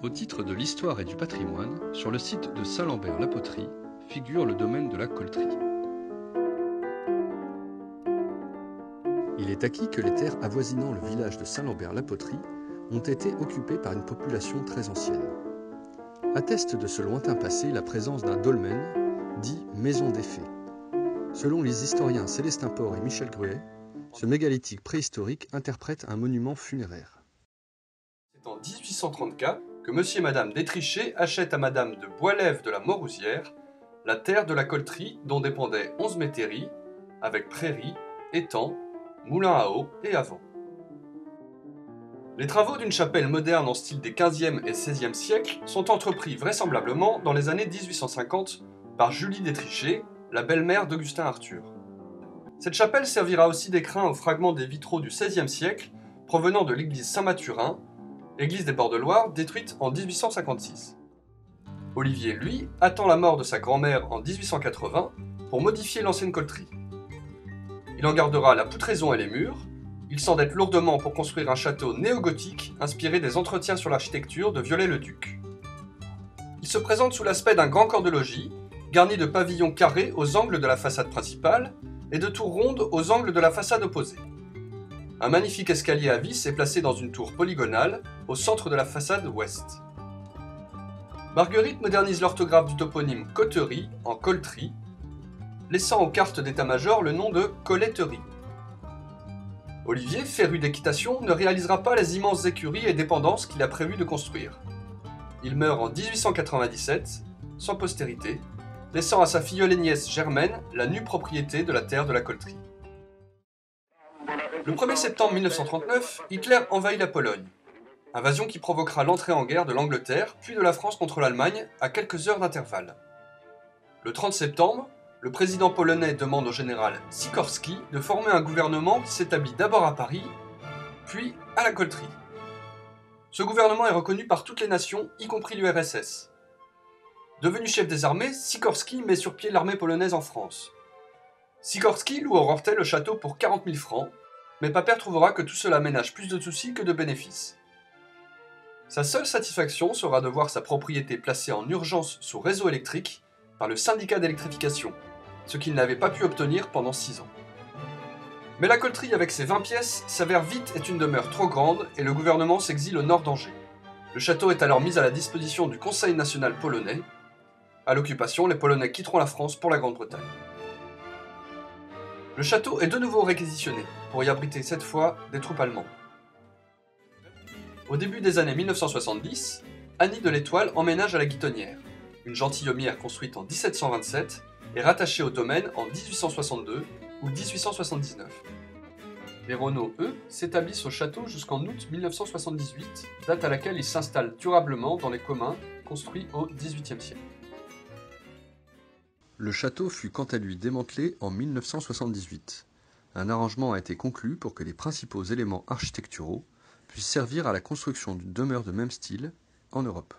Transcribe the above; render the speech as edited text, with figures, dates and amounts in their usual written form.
Au titre de l'histoire et du patrimoine, sur le site de Saint-Lambert-la-Poterie figure le domaine de la Coltrie. Il est acquis que les terres avoisinant le village de Saint-Lambert-la-Poterie ont été occupées par une population très ancienne. Atteste de ce lointain passé la présence d'un dolmen, dit Maison des Fées. Selon les historiens Célestin Port et Michel Gruet, ce mégalithique préhistorique interprète un monument funéraire. C'est en 1834 que monsieur et madame d'Étrichet achètent à madame de Boislève de la Morouzière la terre de la Coltrie dont dépendaient 11 métairies, avec prairies, étangs, moulins à eau et avents. Les travaux d'une chapelle moderne en style des 15e et 16e siècles sont entrepris vraisemblablement dans les années 1850 par Julie d'Étrichet, la belle-mère d'Augustin Arthur. Cette chapelle servira aussi d'écrin aux fragments des vitraux du XVIe siècle provenant de l'église Saint-Mathurin, église des Bords de Loire détruite en 1856. Olivier, lui, attend la mort de sa grand-mère en 1880 pour modifier l'ancienne Coltrie. Il en gardera la poutraison et les murs. Il s'endette lourdement pour construire un château néo-gothique inspiré des entretiens sur l'architecture de Viollet-le-Duc. Il se présente sous l'aspect d'un grand corps de logis, garni de pavillons carrés aux angles de la façade principale et de tours rondes aux angles de la façade opposée. Un magnifique escalier à vis est placé dans une tour polygonale au centre de la façade ouest. Marguerite modernise l'orthographe du toponyme Cotterie en Coltrie, laissant aux cartes d'état-major le nom de Colletterie. Olivier, féru d'équitation, ne réalisera pas les immenses écuries et dépendances qu'il a prévu de construire. Il meurt en 1897, sans postérité, laissant à sa filleule et nièce Germaine la nue propriété de la terre de la Coltrie. Le 1er septembre 1939, Hitler envahit la Pologne. Invasion qui provoquera l'entrée en guerre de l'Angleterre, puis de la France contre l'Allemagne, à quelques heures d'intervalle. Le 30 septembre, le président polonais demande au général Sikorski de former un gouvernement qui s'établit d'abord à Paris, puis à la Coltrie. Ce gouvernement est reconnu par toutes les nations, y compris l'URSS. Devenu chef des armées, Sikorski met sur pied l'armée polonaise en France. Sikorski loue au Rortais le château pour 40 000 francs, mais Paper trouvera que tout cela ménage plus de soucis que de bénéfices. Sa seule satisfaction sera de voir sa propriété placée en urgence sous réseau électrique par le syndicat d'électrification, ce qu'il n'avait pas pu obtenir pendant 6 ans. Mais la Coltrie avec ses 20 pièces s'avère vite être une demeure trop grande et le gouvernement s'exile au nord d'Angers. Le château est alors mis à la disposition du Conseil national polonais. À l'occupation, les Polonais quitteront la France pour la Grande-Bretagne. Le château est de nouveau réquisitionné, pour y abriter cette fois des troupes allemandes. Au début des années 1970, Annie de l'Étoile emménage à la Guitonnière, une gentilhommière construite en 1727 et rattachée au domaine en 1862 ou 1879. Les Renault, eux, s'établissent au château jusqu'en août 1978, date à laquelle ils s'installent durablement dans les communs construits au XVIIIe siècle. Le château fut quant à lui démantelé en 1978. Un arrangement a été conclu pour que les principaux éléments architecturaux puissent servir à la construction d'une demeure de même style en Europe.